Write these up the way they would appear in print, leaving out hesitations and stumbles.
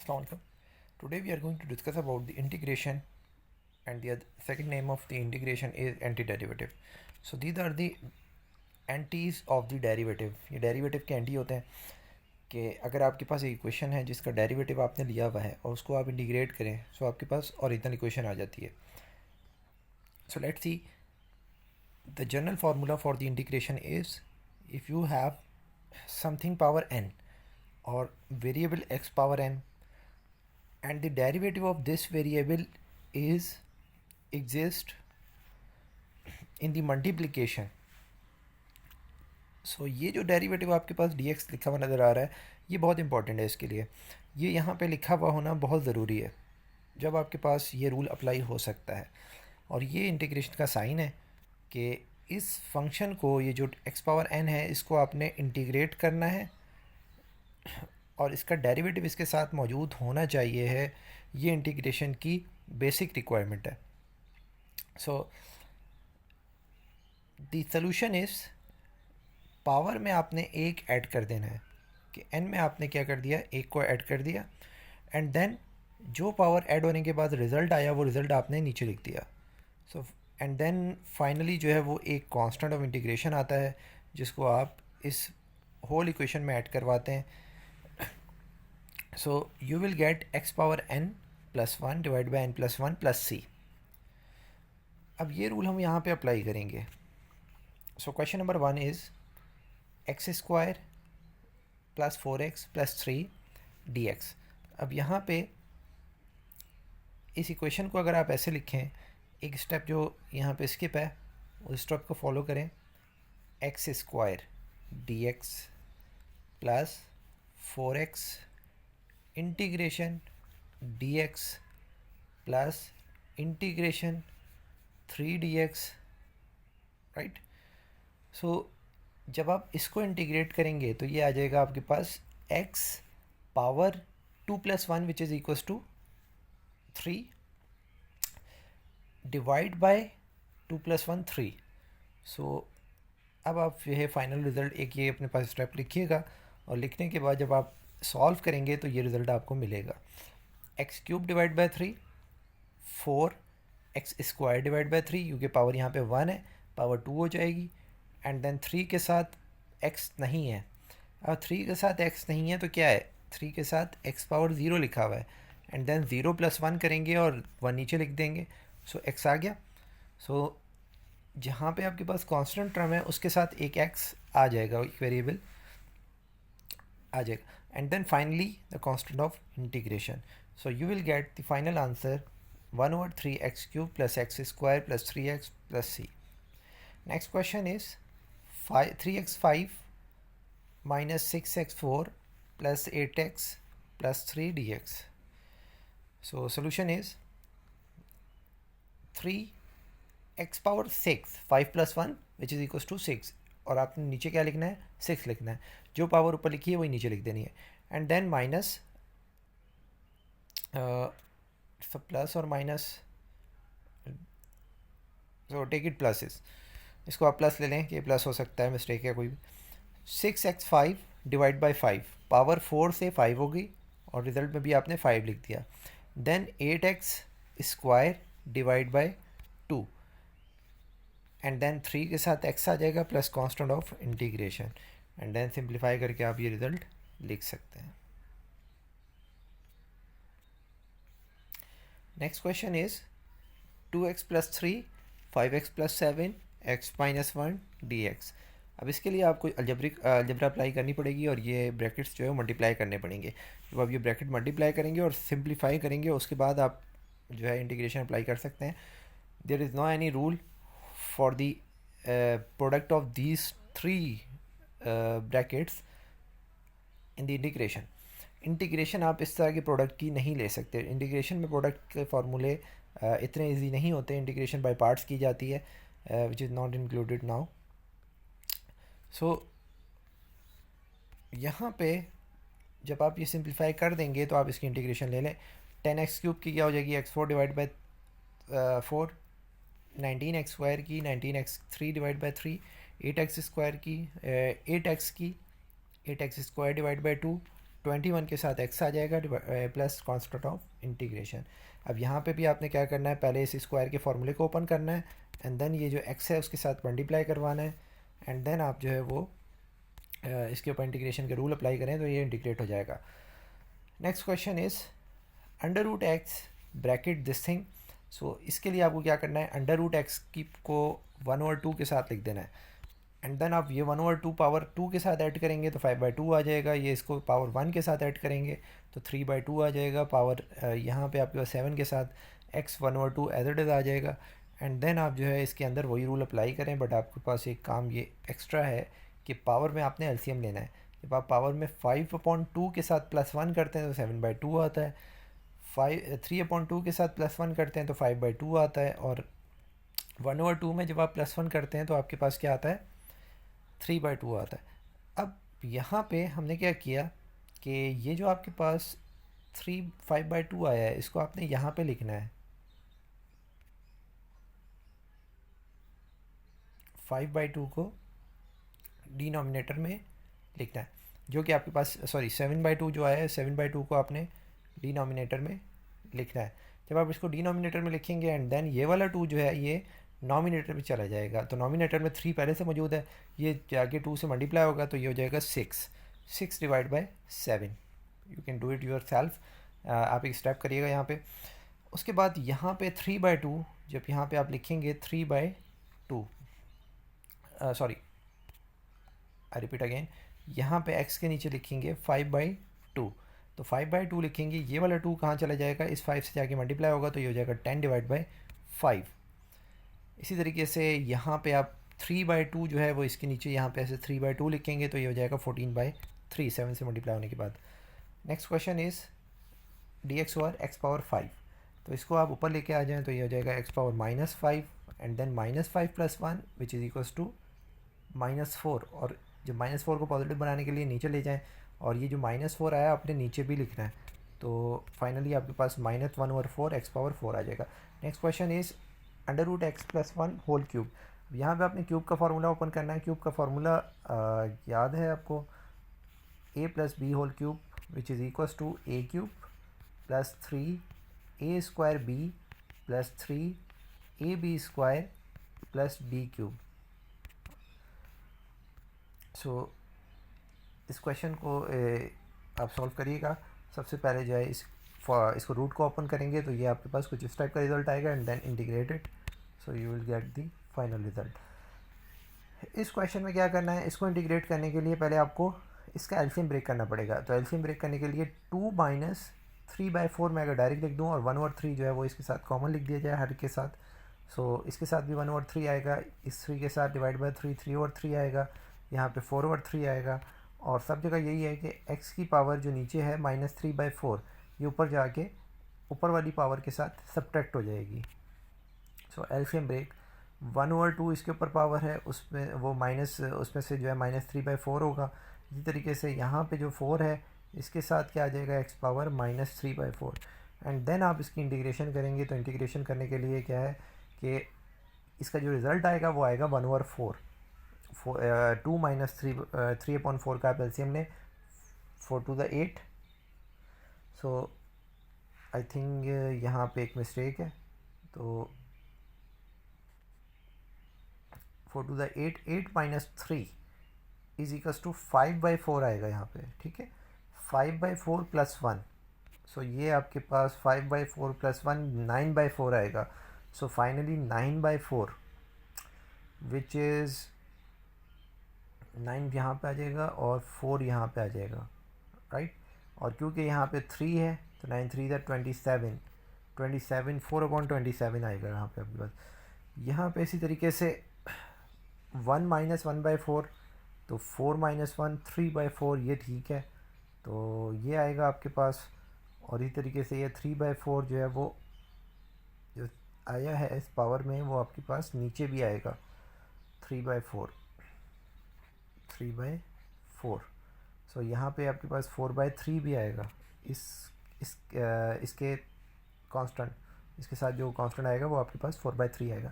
Assalamu alaikum. Today we are going to discuss about the integration, and the second name of the integration is antiderivative. So these are the antis of the derivative. ये derivative के anti होते हैं कि अगर आपके पास एक equation है जिसका डेरिवेटिव आपने लिया हुआ है और उसको आप इंटीग्रेट करें सो आपके पास ओरिजिनल इक्वेशन आ जाती है. So let's see, the general formula for the integration is, if you have something power n or variable x power n and the derivative of this variable is exist in the multiplication. सो ये जो derivative आपके पास dx लिखा हुआ नज़र आ रहा है ये बहुत इंपॉर्टेंट है. इसके लिए ये यहाँ पे लिखा हुआ होना बहुत ज़रूरी है जब आपके पास ये रूल अप्लाई हो सकता है. और ये इंटीग्रेशन का साइन है कि इस फंक्शन को, ये जो x पावर n है, इसको आपने इंटीग्रेट करना है और इसका डेरिवेटिव इसके साथ मौजूद होना चाहिए है. ये इंटीग्रेशन की बेसिक रिक्वायरमेंट है. So the solution is, power में आपने एक ऐड कर देना है कि n में आपने क्या कर दिया, एक को ऐड कर दिया एंड देन जो पावर ऐड होने के बाद रिज़ल्ट आया वो रिज़ल्ट आपने नीचे लिख दिया. सो एंड देन फाइनली जो है वो एक कांस्टेंट ऑफ इंटीग्रेशन आता है जिसको आप इस होल इक्वेशन में ऐड करवाते हैं. सो you will gate x power n plus 1 divide by n plus 1 plus c. अब ये रूल हम यहाँ पे अप्लाई करेंगे. So question number 1 is x square plus 4x plus 3 dx. अब यहाँ पे इस इक्वेशन को अगर आप ऐसे लिखें, एक स्टेप जो यहाँ पे स्किप है उस स्टेप को फॉलो करें. X square dx plus 4x integration dx plus integration 3 dx, right. So जब आप इसको इंटीग्रेट करेंगे तो ये आ जाएगा आपके पास x power 2 plus 1 which is equals to 3 divide by 2 plus 1 3. So अब आप ये है फाइनल रिज़ल्ट एक ये अपने पास स्टेप लिखिएगा और लिखने के बाद जब आप सॉल्व करेंगे तो ये रिज़ल्ट आपको मिलेगा. X cube divide by 3, 4 x square divide by 3, क्योंकि पावर यहाँ पे 1 है, पावर 2 हो जाएगी. एंड देन 3 के साथ x नहीं है. अब 3 के साथ x नहीं है तो क्या है, 3 के साथ x पावर 0 लिखा हुआ है. एंड देन 0 प्लस 1 करेंगे और 1 नीचे लिख देंगे. सो x आ गया. सो जहाँ पे आपके पास कांस्टेंट टर्म है उसके साथ एक x आ जाएगा, एक वेरिएबल आ जाएगा. And then finally the constant of integration. So you will get the final answer 1/3 x cube plus x square plus 3x plus c. Next question is 3x5 minus 6x4 plus 8x plus 3 dx. So solution is 3x power 6, 5 plus 1 which is equals to 6. और आपने नीचे क्या लिखना है, 6 लिखना है. जो power ऊपर लिखी है वही नीचे लिख देनी है. एंड देन माइनस सब प्लस और minus, so take it pluses. इसको आप प्लस ले लें कि प्लस हो सकता है, मिस्टेक है कोई भी. 6x5 डिवाइड बाई 5, पावर 4 से 5 हो गई और रिज़ल्ट में भी आपने 5 लिख दिया. Then 8x square divide by 2 and then 3 के साथ x आ जाएगा plus constant of integration. And then simplify करके आप ये रिज़ल्ट लिख सकते हैं. Next question is 2x plus 3, 5x plus 7, x minus 1 dx. अब इसके लिए आपको अलजेब्रा अप्लाई करनी पड़ेगी और ये ब्रैकेट्स जो है मल्टीप्लाई करने पड़ेंगे. जब आप ये ब्रैकेट मल्टीप्लाई करेंगे और सिंप्लीफाई करेंगे उसके बाद आप जो है इंटीग्रेशन अप्लाई कर सकते हैं. There is no any rule for the product of these 3 brackets in the integration. Integration आप इस तरह के प्रोडक्ट की नहीं ले सकते. इंटीग्रेशन में प्रोडक्ट के फार्मूले इतने ईजी नहीं होते. इंटीग्रेशन बाय पार्ट्स की जाती है which is not included now. So यहाँ पे जब आप ये सिंप्लीफाई कर देंगे तो आप इसकी इंटीग्रेशन ले लें. 10x क्यूब की क्या हो जाएगी, x4 divide by 4, 19x square की 19x3 divide by 3, 8x square की 8x की 8x स्क्वायर डिवाइड बाई 2, 21 के साथ x आ जाएगा प्लस कॉन्स्टेंट ऑफ इंटीग्रेशन। अब यहाँ पे भी आपने क्या करना है, पहले इस स्क्वायर के फार्मूले को ओपन करना है एंड देन ये जो x है उसके साथ मल्टीप्लाई करवाना है एंड देन आप जो है वो इसके ऊपर इंटीग्रेशन के रूल अप्लाई करें तो ये इंटीग्रेट हो जाएगा। Next question is under root x bracket this thing. So इसके लिए आपको क्या करना है, अंडर रूट एक्स की को 1/2 के साथ लिख देना है एंड देन आप ये 1/2 पावर 2 के साथ ऐड करेंगे तो 5/2 आ जाएगा। ये इसको पावर 1 के साथ ऐड करेंगे तो 3/2 आ जाएगा। पावर यहाँ पे आपके पास 7 के साथ x 1/2 एज इट इज़ आ जाएगा एंड देन आप जो है इसके अंदर वही रूल अप्लाई करें, बट आपके पास एक काम ये एक्स्ट्रा है कि पावर में आपने एलसीएम लेना है। जब आप पावर में 5/2 के साथ +1 करते हैं तो 7/2 आता है, 3/2 के साथ +1 करते हैं तो 5/2 आता है और 1/2 में जब आप +1 करते हैं तो आपके पास क्या आता है, 3/2 आता है। अब यहाँ पे हमने क्या किया कि ये जो आपके पास 5/2 आया है इसको आपने यहाँ पे लिखना है, 5/2 को डिनोमिनेटर में लिखना है, जो कि आपके पास 7/2 जो आया है 7/2 को आपने डिनोमिनेटर में लिखना है। जब आप इसको डिनोमिनेटर में लिखेंगे एंड देन ये वाला 2 जो है ये नॉमिनेटर में चला जाएगा, तो नॉमिनेटर में 3 पहले से मौजूद है, ये जाके 2 से मल्टीप्लाई होगा तो ये हो जाएगा 6 divide by 7। You can do it your self, आप एक स्टेप करिएगा यहाँ पे। उसके बाद यहाँ पे 3/2 जब यहाँ पे आप लिखेंगे 3/2 सॉरी आई रिपीट अगेन, यहाँ पे x के नीचे लिखेंगे 5/2 तो 5/2 लिखेंगे, ये वाला 2 कहाँ चला जाएगा, इस 5 से जाके मल्टीप्लाई होगा तो ये हो जाएगा 10 डिवाइड बाय 5। इसी तरीके से यहाँ पे आप 3/2 जो है वो इसके नीचे यहाँ पे ऐसे 3/2 लिखेंगे तो ये हो जाएगा 14/3 7 से मल्टीप्लाई होने के बाद। Next question is dx over x power 5, तो इसको आप ऊपर लेके आ जाएँ तो ये हो जाएगा x power -5 and then -5 + 1 which is equals to -4, और जब -4 को पॉजिटिव बनाने के लिए नीचे ले जाएं और ये जो -4 आया आपने नीचे भी लिखना है, तो फाइनली आपके पास -1/4 x पावर 4 आ जाएगा। Next question is under root x + 1 whole cube. यहाँ पे आपने क्यूब का फार्मूला ओपन करना है। क्यूब का फार्मूला याद है आपको, a + b whole cube which is equals to a³ + 3a² b + 3ab² + b³। So इस क्वेश्चन को आप सॉल्व करिएगा। सबसे पहले जो है इसको रूट को ओपन करेंगे तो ये आपके पास कुछ इस टाइप का रिजल्ट आएगा and then integrate it, so you will get the final result. इस क्वेश्चन में क्या करना है, इसको इंटीग्रेट करने के लिए पहले आपको इसका एलसीएम ब्रेक करना पड़ेगा। तो एलसीएम ब्रेक करने के लिए 2 - 3/4 मैं अगर डायरेक्ट लिख दूँ और 1/3 जो है वो इसके साथ कॉमन लिख दिया जाए हर के साथ, सो इसके साथ भी 1/3 आएगा, इस 3 के साथ डिवाइड बाय 3/3 आएगा, यहाँ पे 4/3 आएगा, और सब जगह यही है कि x की पावर जो नीचे है -3/4 ये ऊपर जाके ऊपर वाली पावर के साथ सब्ट्रैक्ट हो जाएगी। सो एलसीएम ब्रेक 1/2 इसके ऊपर पावर है, उसमें वो उसमें से जो है -3/4 होगा। इसी तरीके से यहाँ पे जो 4 है इसके साथ क्या आ जाएगा, x पावर -3/4 एंड देन आप इसकी इंटीग्रेशन करेंगे। तो इंटीग्रेशन करने के लिए क्या है कि इसका जो रिज़ल्ट आएगा वो आएगा 1/4। 2 - 3/4 का आप एलसीएम ने 4 to the 8। So I think यहाँ पे एक मिस्टेक है, तो 4 to the 8 8 - 3 is equals to 5/4 आएगा यहाँ पे, ठीक है, 5/4 + 1। सो ये आपके पास 5/4 + 1 9/4 आएगा। सो फाइनली 9/4 विच इज़ 9 यहाँ पे आ जाएगा और 4 यहाँ पे आ जाएगा, राइट। और क्योंकि यहाँ पे 3 है तो 9 3 27 27 4/27 आएगा यहाँ पे आपके पास। यहाँ पे इसी तरीके से 1 - 1/4 तो 4 - 1 3/4 ये ठीक है, तो ये आएगा आपके पास। और इसी तरीके से ये 3/4 जो है वो जो आया है इस पावर में वो आपके पास नीचे भी आएगा 3/4 3/4। सो यहाँ पे आपके पास 4/3 भी आएगा इसके कांस्टेंट, इसके साथ जो कांस्टेंट आएगा वो आपके पास 4/3 आएगा।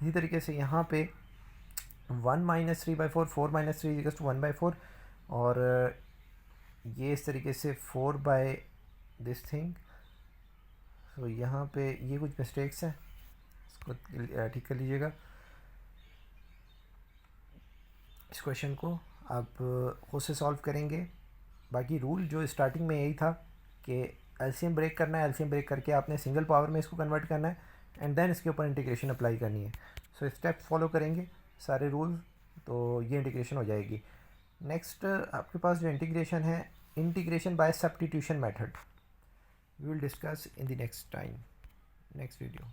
इसी तरीके से यहाँ पे 1 - 3/4 4 - 3 = 1/4 और ये इस तरीके से 4 बाय दिस थिंग। तो यहाँ पे ये कुछ मिस्टेक्स हैं, इसको ठीक कर लीजिएगा। इस क्वेश्चन को आप खुद से सॉल्व करेंगे। बाकी रूल जो स्टार्टिंग में यही था कि एलसीएम ब्रेक करना है, एलसीएम ब्रेक करके आपने सिंगल पावर में इसको कन्वर्ट करना है एंड देन इसके ऊपर इंटीग्रेशन अप्लाई करनी है। सो स्टेप फॉलो करेंगे सारे रूल, तो ये इंटीग्रेशन हो जाएगी। नेक्स्ट आपके पास जो इंटीग्रेशन है, integration by substitution method, we will discuss in the next time, next video.